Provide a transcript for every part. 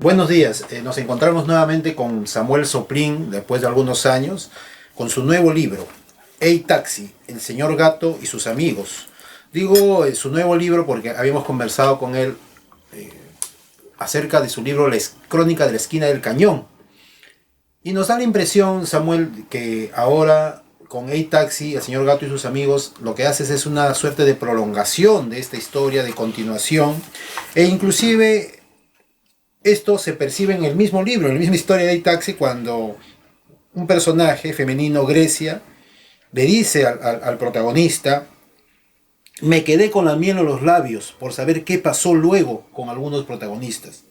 Buenos días, nos encontramos nuevamente con Samuel Soplín, después de algunos años, con su nuevo libro, Hey Taxi, el señor gato y sus amigos. Digo su nuevo libro porque habíamos conversado con él acerca de su libro La Crónica de la Esquina del Cañón. Y nos da la impresión, Samuel, que ahora con Hey Taxi, el señor gato y sus amigos, lo que haces es una suerte de prolongación de esta historia, de continuación, e inclusive esto se percibe en el mismo libro, en la misma historia de Hey Taxi, cuando un personaje femenino, Grecia, le dice al protagonista: me quedé con la miel en los labios por saber qué pasó luego con algunos protagonistas.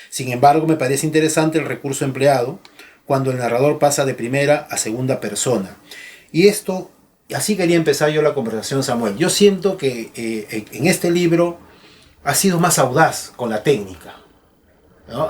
Sin embargo, me parece interesante el recurso empleado cuando el narrador pasa de primera a segunda persona. Y esto, así quería empezar yo la conversación, Samuel. Yo siento que en este libro has sido más audaz con la técnica, ¿no?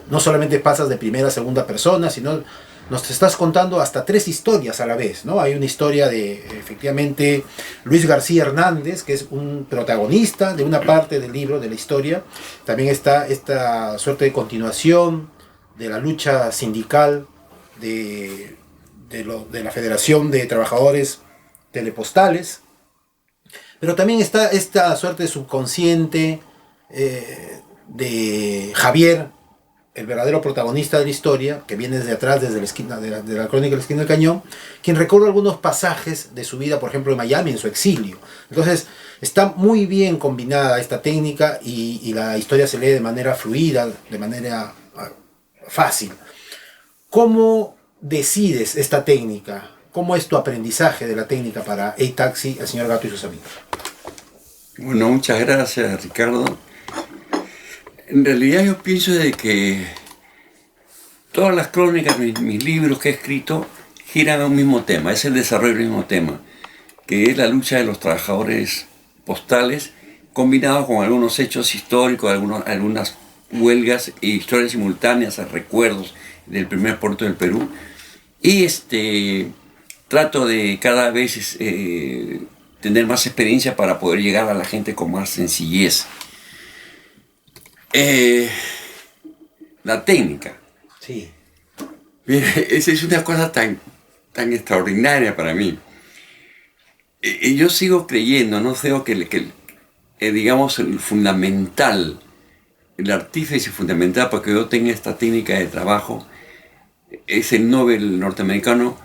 No solamente pasas de primera a segunda persona, sino nos estás contando hasta 3 historias a la vez, ¿no? Hay una historia de, efectivamente, Luis García Hernández, que es un protagonista de una parte del libro, de la historia. También está esta suerte de continuación de la lucha sindical de la Federación de Trabajadores Telepostales. Pero también está esta suerte de subconsciente de Javier, el verdadero protagonista de la historia, que viene desde atrás, desde la esquina de la crónica de la esquina del cañón, quien recorre algunos pasajes de su vida, por ejemplo en Miami, en su exilio. Entonces está muy bien combinada esta técnica y la historia se lee de manera fluida, de manera fácil. ¿Cómo decides esta técnica? ¿Cómo es tu aprendizaje de la técnica para Hey Taxi, el señor gato y sus amigos? Bueno, muchas gracias, Ricardo. En realidad yo pienso de que todas las crónicas, mis libros que he escrito, giran a un mismo tema, es el desarrollo del mismo tema, que es la lucha de los trabajadores postales, combinado con algunos hechos históricos, algunas huelgas e historias simultáneas, recuerdos del primer puerto del Perú. Y trato de cada vez tener más experiencia para poder llegar a la gente con más sencillez. La técnica. Sí. Esa es una cosa tan extraordinaria para mí. Yo sigo creyendo, no creo que digamos, el fundamental, el artífice fundamental para que yo tenga esta técnica de trabajo es el Nobel norteamericano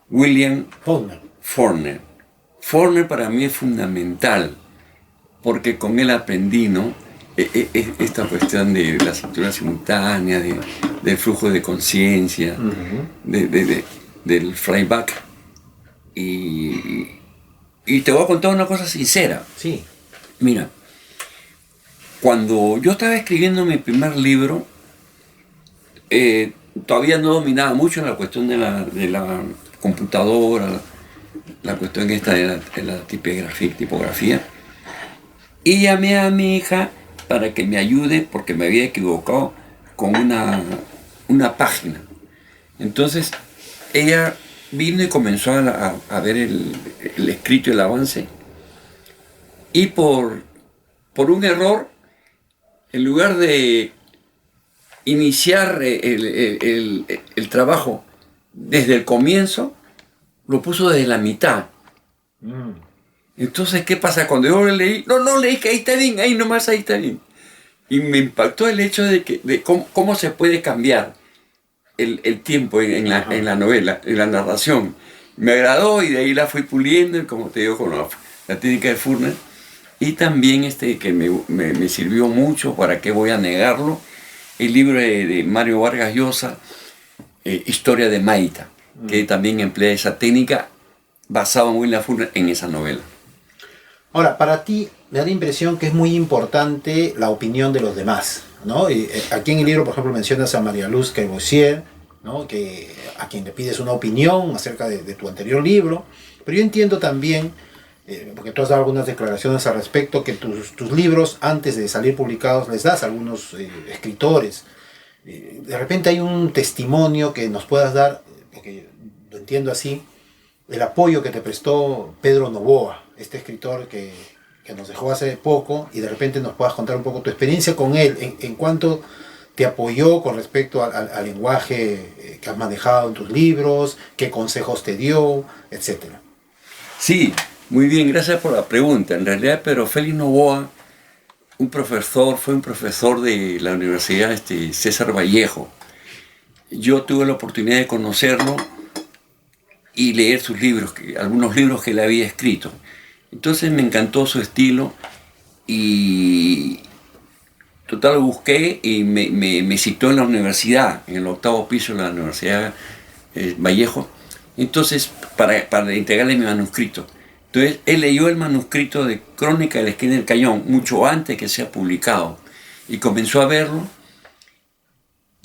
William Faulkner. Faulkner para mí es fundamental, porque con él aprendí, ¿no? Esta cuestión de la cintura simultánea, del flujo de conciencia, del flyback. Y te voy a contar una cosa sincera. Sí. Mira, cuando yo estaba escribiendo mi primer libro, todavía no dominaba mucho la cuestión de la computadora, la cuestión esta de la tipografía. Y llamé a mi hija para que me ayude porque me había equivocado con una página. Entonces ella vino y comenzó a ver el escrito y el avance. Y por un error, en lugar de iniciar el trabajo desde el comienzo, lo puso desde la mitad. Entonces, ¿qué pasa? Cuando yo leí, no leí que ahí está bien, ahí nomás ahí está bien. Y me impactó el hecho de cómo se puede cambiar el tiempo en la novela, en la narración. Me agradó y de ahí la fui puliendo, como te digo, con la técnica de Faulkner. Y también que me sirvió mucho, ¿para qué voy a negarlo? El libro de Mario Vargas Llosa, Historia de Maita, que también emplea esa técnica basado en William Faulkner en esa novela. Ahora, para ti me da la impresión que es muy importante la opinión de los demás, ¿no? Y, aquí en el libro, por ejemplo, mencionas a María Luz Kerbossier, ¿no? A quien le pides una opinión acerca de tu anterior libro. Pero yo entiendo también, porque tú has dado algunas declaraciones al respecto, que tus libros, antes de salir publicados, les das a algunos escritores. De repente hay un testimonio que nos puedas dar, porque lo entiendo así, el apoyo que te prestó Pedro Novoa, este escritor que que nos dejó hace poco, y de repente nos puedas contar un poco tu experiencia con él, en cuanto te apoyó con respecto al lenguaje que has manejado en tus libros, qué consejos te dio, etcétera. Sí, muy bien, gracias por la pregunta. En realidad, Pedro Félix Noboa, fue un profesor de la Universidad César Vallejo. Yo tuve la oportunidad de conocerlo y leer sus libros, algunos libros que él había escrito. Entonces me encantó su estilo y total lo busqué y me citó en la universidad, en el 8º piso de la Universidad Vallejo. Entonces, para entregarle mi manuscrito. Entonces, él leyó el manuscrito de Crónica de la Esquina del Cañón mucho antes que sea publicado y comenzó a verlo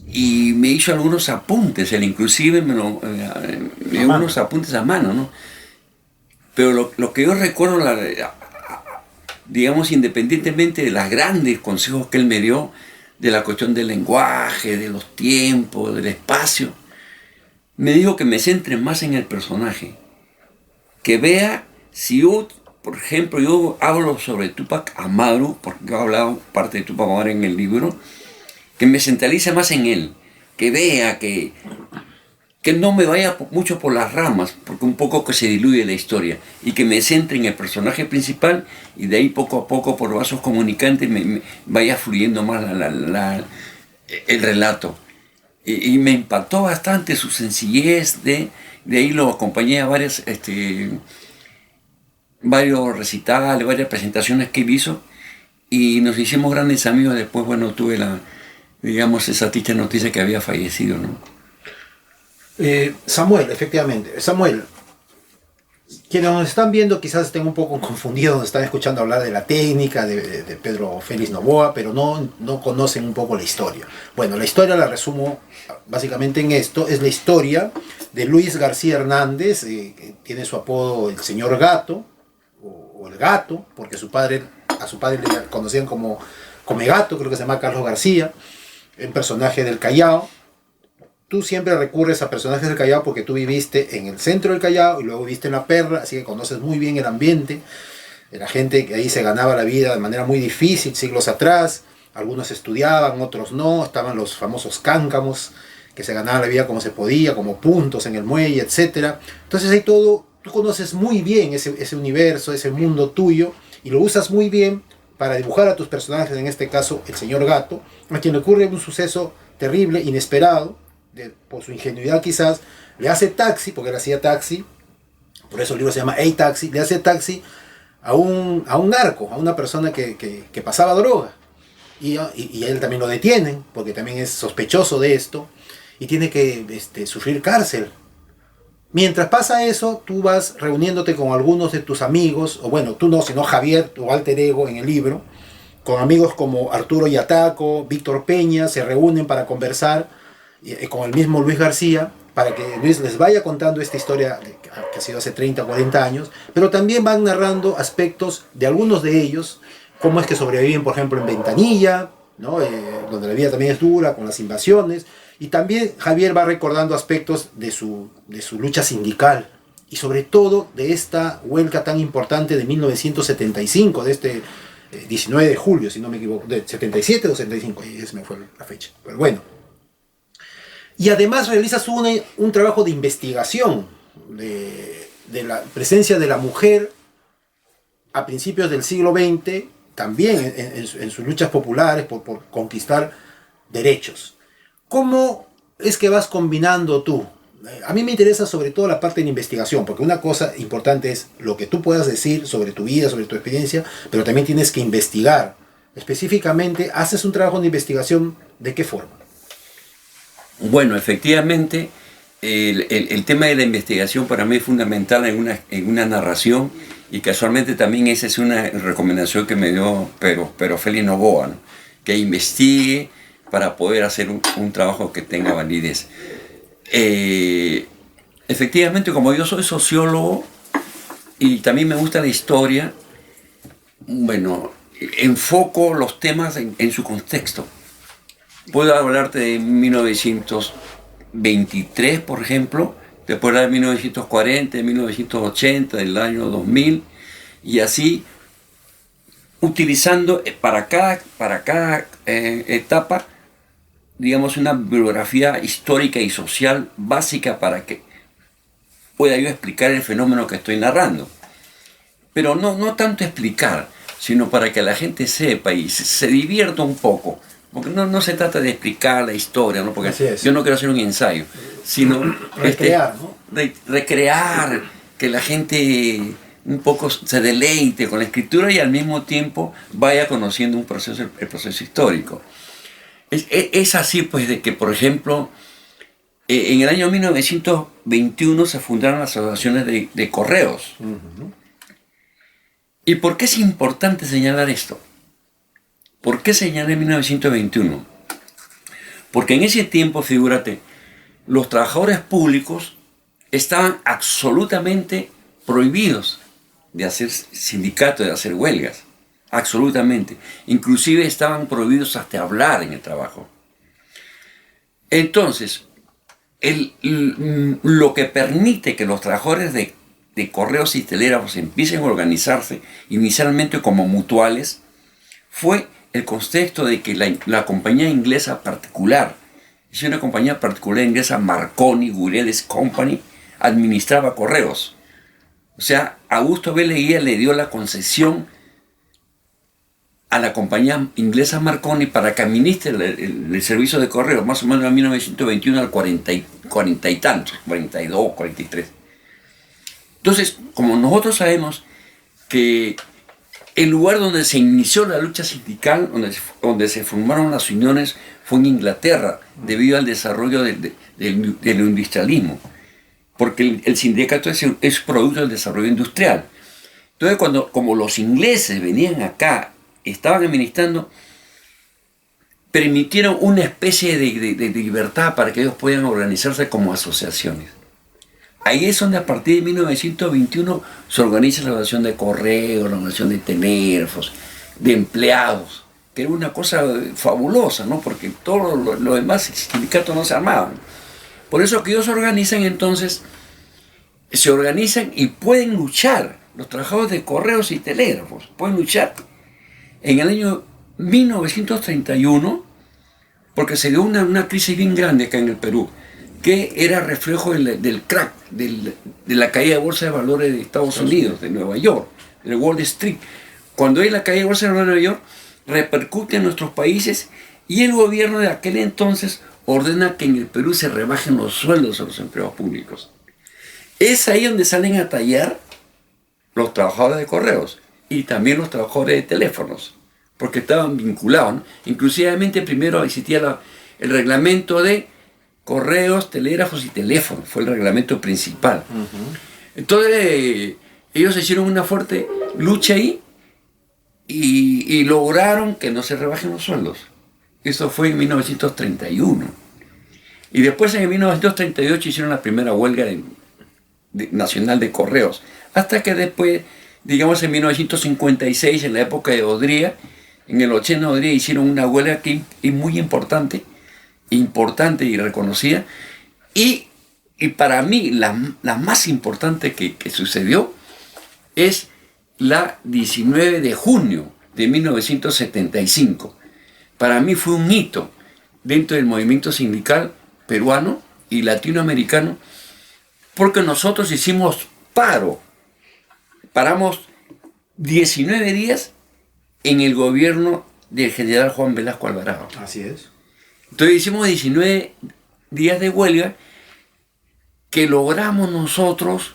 y me hizo algunos apuntes. Él inclusive me dio unos apuntes a mano, ¿no? Pero lo que yo recuerdo, digamos, independientemente de los grandes consejos que él me dio, de la cuestión del lenguaje, de los tiempos, del espacio, me dijo que me centre más en el personaje, que vea si yo, por ejemplo, yo hablo sobre Túpac Amaru, porque yo he hablado parte de Túpac Amaru en el libro, que me centralice más en él, que vea que no me vaya mucho por las ramas, porque un poco que se diluye la historia, y que me centre en el personaje principal y de ahí poco a poco por vasos comunicantes me vaya fluyendo más el relato. Y me impactó bastante su sencillez, de ahí lo acompañé a varios recitales, varias presentaciones que él hizo, y nos hicimos grandes amigos. Después, bueno, tuve esa triste noticia que había fallecido, ¿no? Samuel, efectivamente. Samuel, quienes nos están viendo quizás estén un poco confundidos, nos están escuchando hablar de la técnica de Pedro Félix Noboa, pero no conocen un poco la historia. Bueno, la historia la resumo básicamente en esto. Es la historia de Luis García Hernández, que tiene su apodo el señor Gato, o el Gato, porque a su padre le conocían como Gato, creo que se llama Carlos García, un personaje del Callao. Tú siempre recurres a personajes del Callao porque tú viviste en el centro del Callao y luego viviste en La Perla, así que conoces muy bien el ambiente, de la gente que ahí se ganaba la vida de manera muy difícil siglos atrás. Algunos estudiaban, otros no. Estaban los famosos cáncamos, que se ganaban la vida como se podía, como puntos en el muelle, etc. Entonces ahí todo, tú conoces muy bien ese universo, ese mundo tuyo, y lo usas muy bien para dibujar a tus personajes, en este caso el señor Gato, a quien le ocurre un suceso terrible, inesperado, por su ingenuidad quizás, le hace taxi, porque él hacía taxi, por eso el libro se llama Hey Taxi, le hace taxi a un narco, a una persona que pasaba droga, y a él también lo detienen, porque también es sospechoso de esto, y tiene que sufrir cárcel. Mientras pasa eso, tú vas reuniéndote con algunos de tus amigos, o bueno, tú no, sino Javier, tu alter ego en el libro, con amigos como Arturo Yataco, Víctor Peña, se reúnen para conversar, con el mismo Luis García, para que Luis les vaya contando esta historia que ha sido hace 30 o 40 años, pero también van narrando aspectos de algunos de ellos, cómo es que sobreviven, por ejemplo, en Ventanilla, ¿no? Donde la vida también es dura, con las invasiones, y también Javier va recordando aspectos de su lucha sindical, y sobre todo de esta huelga tan importante de 1975, de este 19 de julio, si no me equivoco, de 77 o 75, y esa me fue la fecha, pero bueno. Y además realizas un trabajo de investigación de la presencia de la mujer a principios del siglo XX, también en sus luchas populares por conquistar derechos. ¿Cómo es que vas combinando tú? A mí me interesa sobre todo la parte de la investigación, porque una cosa importante es lo que tú puedas decir sobre tu vida, sobre tu experiencia, pero también tienes que investigar. Específicamente, ¿haces un trabajo de investigación de qué forma? Bueno, efectivamente, el tema de la investigación para mí es fundamental en una narración, y casualmente también esa es una recomendación que me dio Pedro Félix Noboa, ¿no? Que investigue para poder hacer un trabajo que tenga validez. Efectivamente, como yo soy sociólogo y también me gusta la historia, bueno, enfoco los temas en su contexto. Puedo hablarte de 1923, por ejemplo, después de 1940, de 1980, del año 2000, y así utilizando para cada etapa, digamos, una bibliografía histórica y social básica para que pueda yo explicar el fenómeno que estoy narrando. Pero no tanto explicar, sino para que la gente sepa y se divierta un poco. Porque no se trata de explicar la historia, ¿no? Porque yo no quiero hacer un ensayo, sino recrear, ¿no? Recrear, que la gente un poco se deleite con la escritura y al mismo tiempo vaya conociendo el proceso histórico. Es así, pues, de que, por ejemplo, en el año 1921 se fundaron las asociaciones de correos. Uh-huh. ¿Y por qué es importante señalar esto? ¿Por qué señalé 1921? Porque en ese tiempo, figúrate, los trabajadores públicos estaban absolutamente prohibidos de hacer sindicatos, de hacer huelgas. Absolutamente. Inclusive estaban prohibidos hasta hablar en el trabajo. Entonces, lo que permite que los trabajadores de correos y telégrafos empiecen a organizarse inicialmente como mutuales fue el contexto de que la compañía inglesa particular, es una compañía particular inglesa, Marconi Guriedes Company, administraba correos. O sea, Augusto B. Leguía le dio la concesión a la compañía inglesa Marconi para que administre el servicio de correos, más o menos en 1921 al 40 y tantos, 42, 43. Entonces, como nosotros sabemos que el lugar donde se inició la lucha sindical, donde se formaron las uniones, fue en Inglaterra, debido al desarrollo del industrialismo, porque el sindicato es producto del desarrollo industrial. Entonces, como los ingleses venían acá, estaban administrando, permitieron una especie de libertad para que ellos puedan organizarse como asociaciones. Ahí es donde a partir de 1921 se organiza la organización de correos, la organización de telégrafos, de empleados, que era una cosa fabulosa, ¿no? Porque todo lo demás sindicatos no se armaban. Por eso que ellos se organizan y pueden luchar. Los trabajadores de correos y telégrafos pueden luchar. En el año 1931, porque se dio una crisis bien grande acá en el Perú, que era reflejo del crack, de la caída de bolsa de valores de Estados Unidos, de Nueva York, de Wall Street. Cuando hay la caída de bolsa de valores de Nueva York, repercute en nuestros países y el gobierno de aquel entonces ordena que en el Perú se rebajen los sueldos a los empleados públicos. Es ahí donde salen a tallar los trabajadores de correos y también los trabajadores de teléfonos, porque estaban vinculados, ¿no? Inclusivamente primero existía el reglamento de correos, telégrafos y teléfonos, fue el reglamento principal. Uh-huh. Entonces ellos hicieron una fuerte lucha ahí y lograron que no se rebajen los sueldos. Eso fue en 1931. Y después en 1938 hicieron la primera huelga nacional de correos, hasta que después, digamos en 1956, en la época de Odría, en el 80 de Odría hicieron una huelga que es muy importante y reconocida, y para mí la más importante que sucedió es la 19 de junio de 1975. Para mí fue un hito dentro del movimiento sindical peruano y latinoamericano, porque nosotros hicimos paramos 19 días en el gobierno del general Juan Velasco Alvarado. Así es. Entonces hicimos 19 días de huelga que logramos nosotros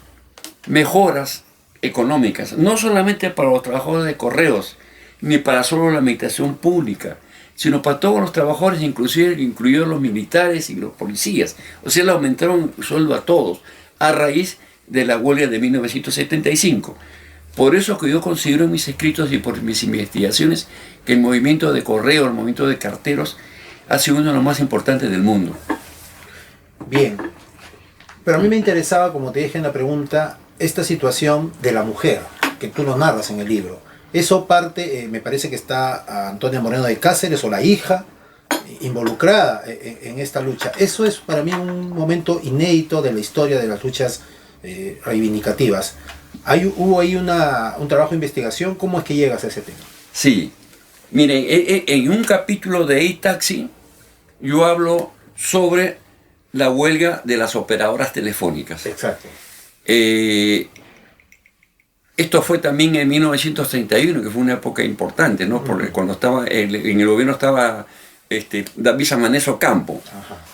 mejoras económicas, no solamente para los trabajadores de correos, ni para solo la administración pública, sino para todos los trabajadores, incluidos los militares y los policías. O sea, le aumentaron el sueldo a todos, a raíz de la huelga de 1975. Por eso que yo considero en mis escritos y por mis investigaciones que el movimiento de correo, el movimiento de carteros, ha sido uno de los más importantes del mundo. Bien, pero a mí me interesaba, como te dije en la pregunta, esta situación de la mujer, que tú lo narras en el libro. Eso parte, me parece que está Antonia Moreno de Cáceres, o la hija, involucrada en esta lucha. Eso es para mí un momento inédito de la historia de las luchas reivindicativas. ¿Hubo ahí un trabajo de investigación? ¿Cómo es que llegas a ese tema? Sí. Miren, en un capítulo de E-Taxi yo hablo sobre la huelga de las operadoras telefónicas. Exacto. Esto fue también en 1931, que fue una época importante, ¿no? Porque cuando estaba en el gobierno estaba David Samaneso Campo. Ajá.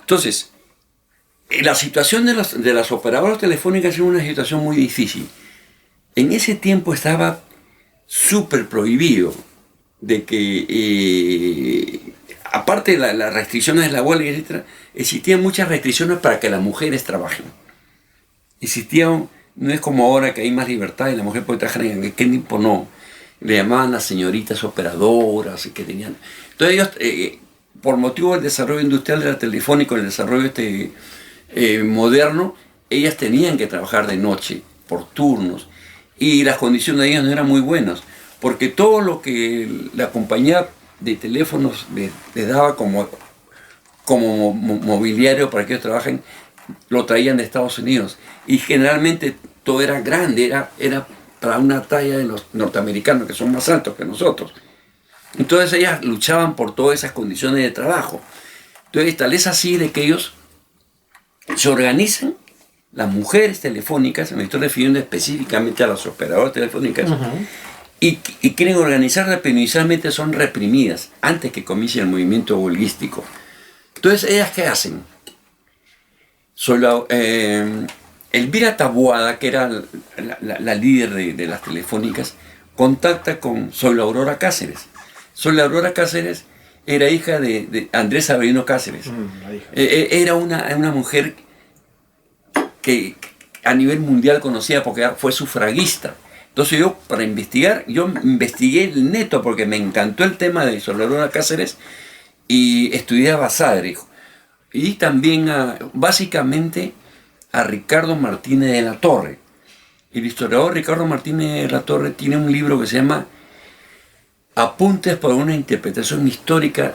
Entonces, la situación de las operadoras telefónicas era una situación muy difícil. En ese tiempo estaba súper prohibido de que, aparte de las restricciones de la huelga, etc., existían muchas restricciones para que las mujeres trabajen. Existían, no es como ahora que hay más libertad y la mujer puede trabajar en aquel tiempo, no. Le llamaban las señoritas operadoras que tenían. Entonces ellos, por motivo del desarrollo industrial de la telefónica, el desarrollo moderno, ellas tenían que trabajar de noche, por turnos, y las condiciones de ellas no eran muy buenas, porque todo lo que la compañía de teléfonos les daba como mobiliario para que ellos trabajen, lo traían de Estados Unidos, y generalmente todo era grande, era para una talla de los norteamericanos, que son más altos que nosotros. Entonces ellas luchaban por todas esas condiciones de trabajo. Entonces tal es así de que ellos se organizan, las mujeres telefónicas, me estoy refiriendo específicamente a las operadoras telefónicas, y quieren organizarlas, pero inicialmente son reprimidas antes que comience el movimiento huelguístico. Entonces, ¿ellas qué hacen? Elvira Taboada, que era la líder de las telefónicas, contacta con Soy la Aurora Cáceres. Soy la Aurora Cáceres era hija de Andrés Avelino Cáceres. Era una mujer que a nivel mundial conocida porque fue sufragista. Entonces yo, para investigar, yo investigué el neto porque me encantó el tema de Soy la Aurora Cáceres y estudié a Basadre. Y también básicamente a Ricardo Martínez de la Torre. El historiador Ricardo Martínez de la Torre tiene un libro que se llama Apuntes para una interpretación histórica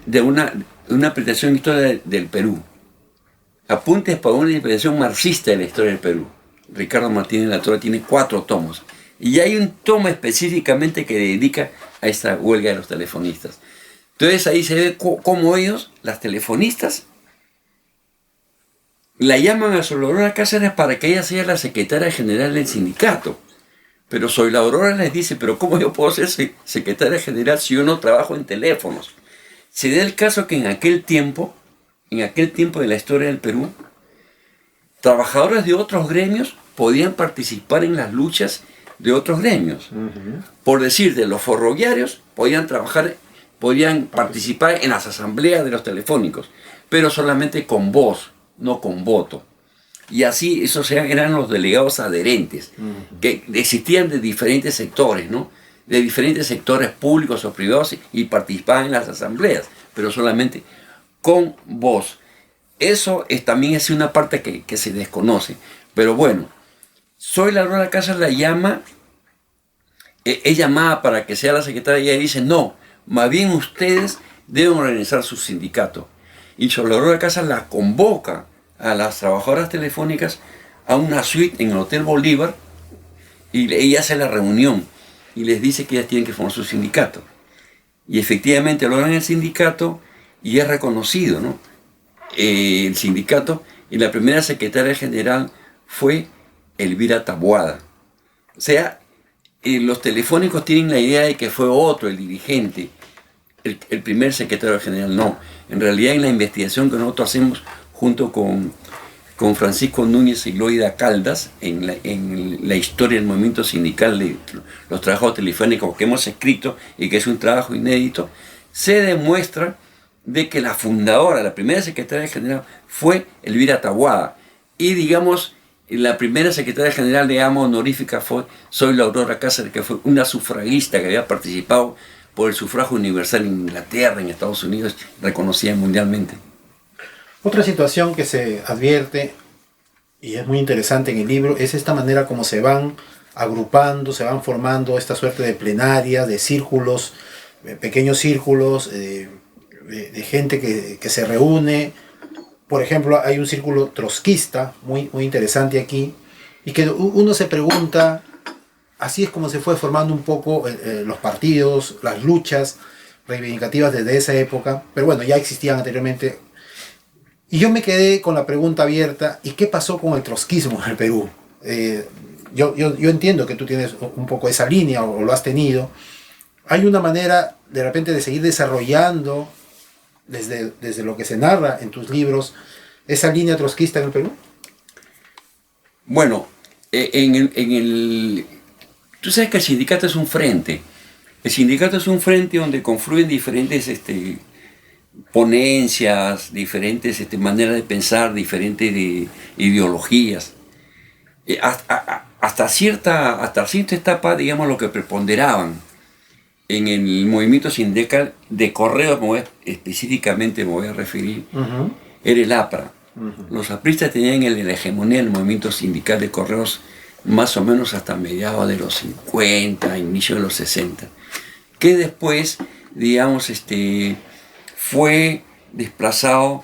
de una interpretación histórica del Perú. Apuntes para una interpretación marxista de la historia del Perú. Ricardo Martínez de la Torre tiene 4 tomos. Y hay un tomo específicamente que dedica a esta huelga de los telefonistas. Entonces ahí se ve cómo ellos, las telefonistas, la llaman a Soy la Aurora Cáceres para que ella sea la secretaria general del sindicato. Pero Soy la Aurora les dice, pero ¿cómo yo puedo ser secretaria general si yo no trabajo en teléfonos? Se da el caso que en aquel tiempo de la historia del Perú, trabajadores de otros gremios podían participar en las luchas de otros gremios. Por decir, de los ferroviarios podían participar en las asambleas de los telefónicos, pero solamente con voz, no con voto. Y así, esos eran los delegados adherentes, que existían de diferentes sectores, ¿no? De diferentes sectores públicos o privados, y participaban en las asambleas, pero solamente con voz. Eso también es una parte que se desconoce. Pero bueno, Soy la Aurora Cáceres la llama, es llamada para que sea la secretaria, y ella dice, no, más bien ustedes deben organizar su sindicato. Y Soy la Aurora Cáceres la convoca a las trabajadoras telefónicas a una suite en el Hotel Bolívar, y ella hace la reunión y les dice que ellas tienen que formar su sindicato. Y efectivamente logran el sindicato y es reconocido, ¿no? El sindicato, y la primera secretaria general fue Elvira Taboada. O sea, los telefónicos tienen la idea de que fue otro el dirigente, el primer secretario general. No, en realidad en la investigación que nosotros hacemos junto con Francisco Núñez y Loida Caldas en la historia del movimiento sindical de los trabajos telefónicos que hemos escrito y que es un trabajo inédito, se demuestra de que la fundadora, la primera secretaria general fue Elvira Taboada, y digamos la primera secretaria general de honorífica fue Soy la Aurora Cáceres, que fue una sufragista que había participado por el sufragio universal en Inglaterra, en Estados Unidos, reconocida mundialmente. Otra situación que se advierte, y es muy interesante en el libro, es esta manera como se van agrupando, se van formando esta suerte de plenarias, de círculos, pequeños círculos, de gente que se reúne. Por ejemplo, hay un círculo trotskista muy interesante aquí, y que uno se pregunta así es como se fue formando un poco los partidos, las luchas reivindicativas desde esa época, pero bueno, ya existían anteriormente. Y yo me quedé con la pregunta abierta, ¿y qué pasó con el trotskismo en el Perú? Yo entiendo que tú tienes un poco esa línea o lo has tenido. ¿Hay una manera de repente de seguir desarrollando desde lo que se narra en tus libros esa línea trotskista en el Perú? Bueno, tú sabes que el sindicato es un frente. El sindicato es un frente donde confluyen diferentes ponencias, diferentes maneras de pensar, diferentes ideologías. Hasta cierta etapa, digamos, lo que preponderaban en el movimiento sindical de correos, específicamente me voy a referir, era el APRA. Los apristas tenían la hegemonía del movimiento sindical de correos más o menos hasta mediados de los 50, inicio de los 60, que después, digamos, fue desplazado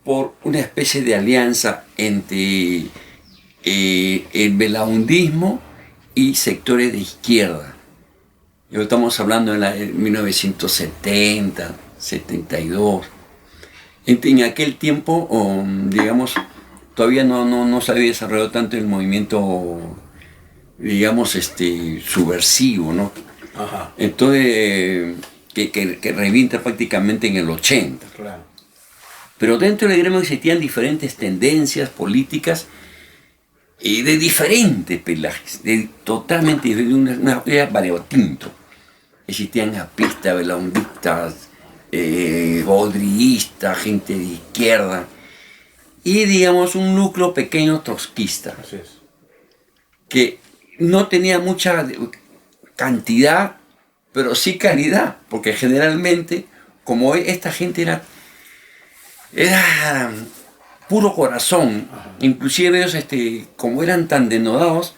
por una especie de alianza entre el belaundismo y sectores de izquierda. Estamos hablando de 1970, 72. En aquel tiempo, digamos, todavía no se había desarrollado tanto el movimiento, digamos, subversivo, ¿no? Ajá. Entonces, que revienta prácticamente en el 80. Claro. Pero dentro del gremio existían diferentes tendencias políticas y de diferentes pelajes, totalmente de una variopinto. Existían apristas, belaundistas, bodriistas, gente de izquierda y, digamos, un núcleo pequeño trotskista. Así es. Que no tenía mucha cantidad, pero sí calidad, porque generalmente, como esta gente era puro corazón. Ajá. Inclusive ellos, como eran tan denodados,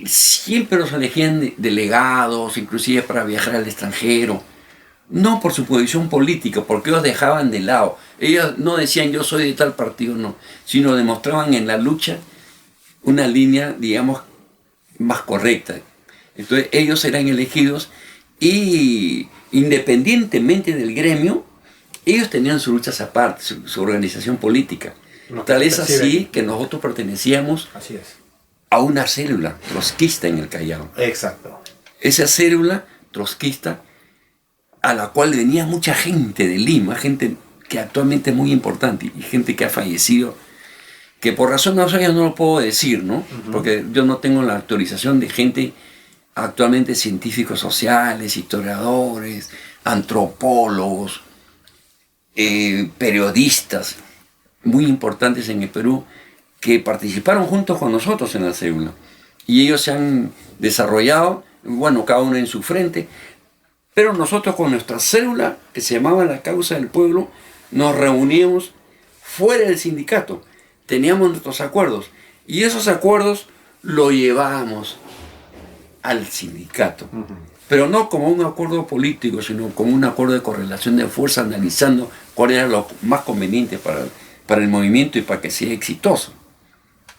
siempre los elegían delegados, inclusive para viajar al extranjero, no por su posición política, porque ellos dejaban de lado. Ellos no decían yo soy de tal partido, no, sino demostraban en la lucha una línea, digamos, más correcta. Entonces ellos eran elegidos y, independientemente del gremio, ellos tenían sus luchas aparte, su organización política. Tal es así que nosotros pertenecíamos a una célula trotskista en el Callao. Exacto. Esa célula trotskista a la cual venía mucha gente de Lima, gente que actualmente es muy importante y gente que ha fallecido, que por razones obvias no lo puedo decir, ¿no? Porque yo no tengo la autorización de gente actualmente científicos sociales, historiadores, antropólogos, periodistas muy importantes en el Perú que participaron juntos con nosotros en la célula. Y ellos se han desarrollado, bueno, cada uno en su frente, pero nosotros con nuestra célula, que se llamaba La Causa del Pueblo, nos reuníamos fuera del sindicato. Teníamos nuestros acuerdos y esos acuerdos lo llevábamos al sindicato. Pero no como un acuerdo político, sino como un acuerdo de correlación de fuerza, analizando cuál era lo más conveniente para el movimiento y para que sea exitoso.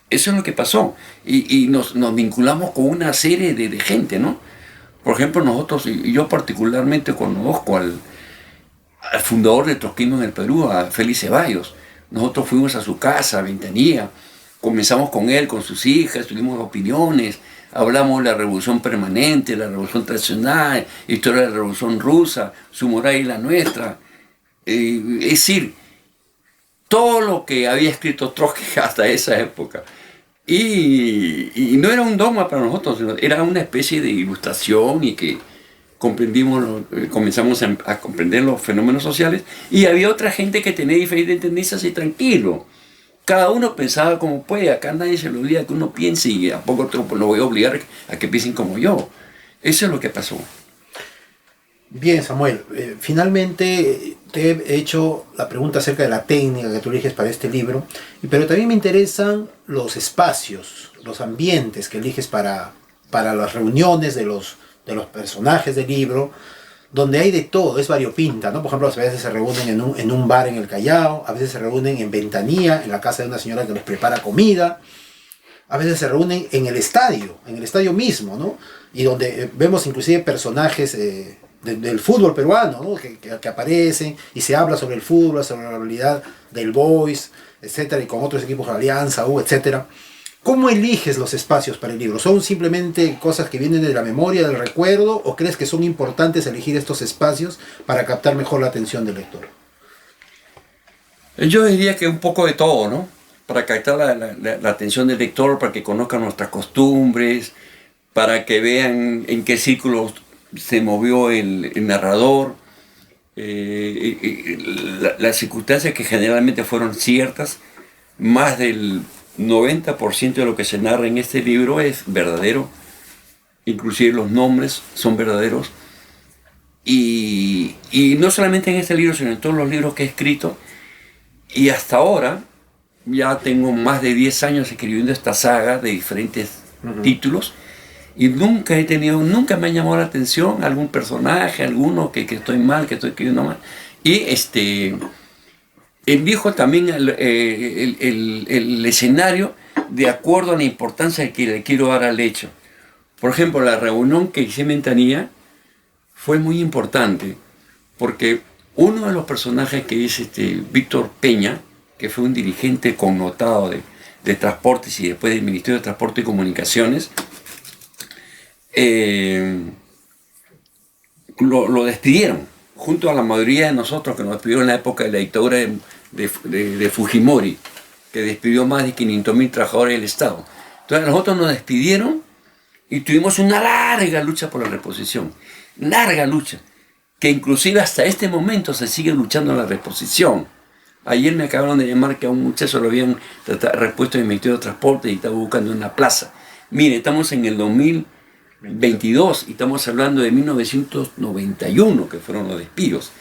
Eso es lo que pasó. Y nos vinculamos con una serie de gente, ¿no? Por ejemplo, nosotros, y yo particularmente conozco al fundador del trotskismo en el Perú, a Félix Ceballos. Nosotros fuimos a su casa, a Ventanilla, comenzamos con él, con sus hijas, tuvimos opiniones, hablamos de la revolución permanente, la revolución tradicional, historia de la revolución rusa, su moral y la nuestra. Es decir, todo lo que había escrito Trotsky hasta esa época. Y no era un dogma para nosotros, sino era una especie de ilustración y que comenzamos a comprender los fenómenos sociales y había otra gente que tenía diferentes tendencias y tranquilo. Cada uno pensaba como puede, acá nadie se le obliga que uno piense y a poco tiempo lo voy a obligar a que piensen como yo. Eso es lo que pasó. Bien, Samuel, finalmente te he hecho la pregunta acerca de la técnica que tú eliges para este libro, pero también me interesan los espacios, los ambientes que eliges para las reuniones de los personajes del libro, donde hay de todo, es variopinta, ¿no? Por ejemplo, a veces se reúnen en un bar en el Callao, a veces se reúnen en Ventanilla, en la casa de una señora que les prepara comida, a veces se reúnen en el estadio mismo, ¿no? Y donde vemos inclusive personajes del fútbol peruano, ¿no? que aparecen y se habla sobre el fútbol, sobre la realidad del Boys, etcétera, y con otros equipos de Alianza, etcétera. ¿Cómo eliges los espacios para el libro? ¿Son simplemente cosas que vienen de la memoria, del recuerdo, o crees que son importantes elegir estos espacios para captar mejor la atención del lector? Yo diría que un poco de todo, ¿no? Para captar la atención del lector, para que conozcan nuestras costumbres, para que vean en qué círculo se movió el narrador, las circunstancias que generalmente fueron ciertas. Más del 90% de lo que se narra en este libro es verdadero, inclusive los nombres son verdaderos, y no solamente en este libro, sino en todos los libros que he escrito, y hasta ahora ya tengo más de 10 años escribiendo esta saga de diferentes títulos, y nunca me ha llamado la atención algún personaje, alguno que estoy mal, que estoy escribiendo mal. Y elijo también el escenario de acuerdo a la importancia que le quiero dar al hecho. Por ejemplo, la reunión que hice en Ventanilla fue muy importante, porque uno de los personajes que es Víctor Peña, que fue un dirigente connotado de transportes y después del Ministerio de Transporte y Comunicaciones, lo despidieron, junto a la mayoría de nosotros que nos despidieron en la época de la dictadura de Fujimori, que despidió más de 500.000 trabajadores del Estado. Entonces nosotros nos despidieron y tuvimos una larga lucha por la reposición, larga lucha, que inclusive hasta este momento se sigue luchando la reposición. Ayer me acabaron de llamar que a un muchacho lo habían repuesto en el Ministerio de Transporte y estaba buscando una plaza. Mire, estamos en el 2022 y estamos hablando de 1991, que fueron los despidos.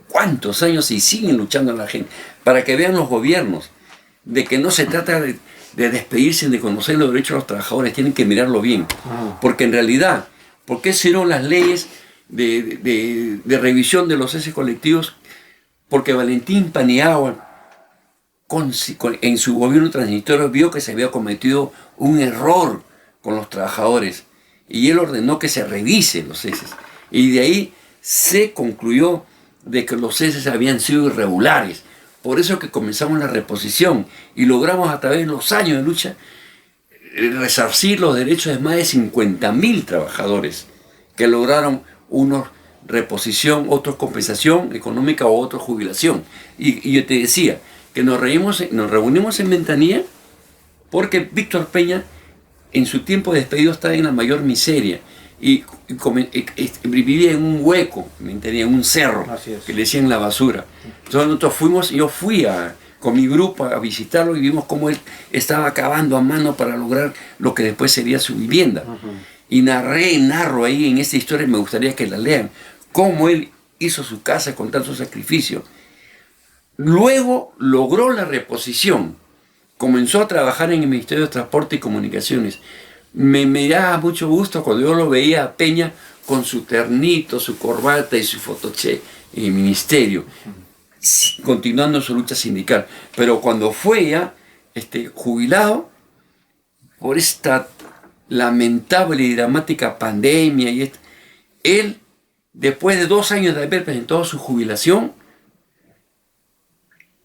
¿Cuántos años y siguen luchando la gente? Para que vean los gobiernos de que no se trata de despedirse, de conocer los derechos de los trabajadores, tienen que mirarlo bien. Porque en realidad, ¿por qué hicieron las leyes de revisión de los ceses colectivos? Porque Valentín Paniagua, en su gobierno transitorio, vio que se había cometido un error con los trabajadores y él ordenó que se revisen los ceses. Y de ahí se concluyó de que los ceses habían sido irregulares. Por eso que comenzamos la reposición y logramos a través de los años de lucha resarcir los derechos de más de 50.000 trabajadores que lograron unos reposición, otros compensación económica o otros jubilación. Y yo te decía que nos reunimos en Ventanilla porque Víctor Peña en su tiempo de despedido estaba en la mayor miseria y vivía en un hueco, en un cerro que le decían la basura. Entonces nosotros yo fui con mi grupo a visitarlo y vimos cómo él estaba acabando a mano para lograr lo que después sería su vivienda. Y narro ahí en esta historia, me gustaría que la lean, cómo él hizo su casa con tanto sacrificio. Luego logró la reposición, comenzó a trabajar en el Ministerio de Transporte y Comunicaciones. Me daba mucho gusto cuando yo lo veía a Peña con su ternito, su corbata y su fotoche en el ministerio, continuando su lucha sindical. Pero cuando fue ya jubilado, por esta lamentable y dramática pandemia, él, después de 2 años de haber presentado su jubilación,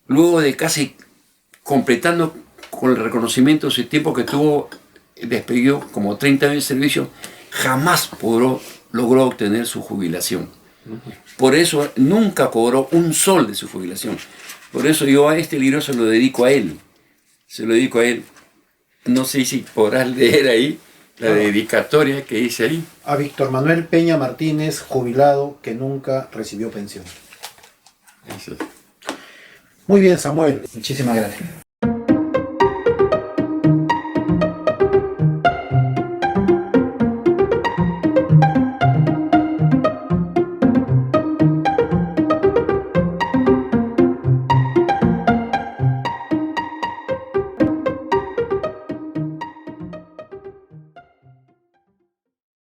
luego de casi completando con el reconocimiento de su tiempo que tuvo despedido como 30 años de servicio, jamás logró obtener su jubilación. Por eso nunca cobró un sol de su jubilación. Por eso yo a este libro se lo dedico a él. Se lo dedico a él. No sé si podrás leer ahí la dedicatoria que dice ahí. A Víctor Manuel Peña Martínez, jubilado que nunca recibió pensión. Eso es. Muy bien, Samuel. Muchísimas gracias.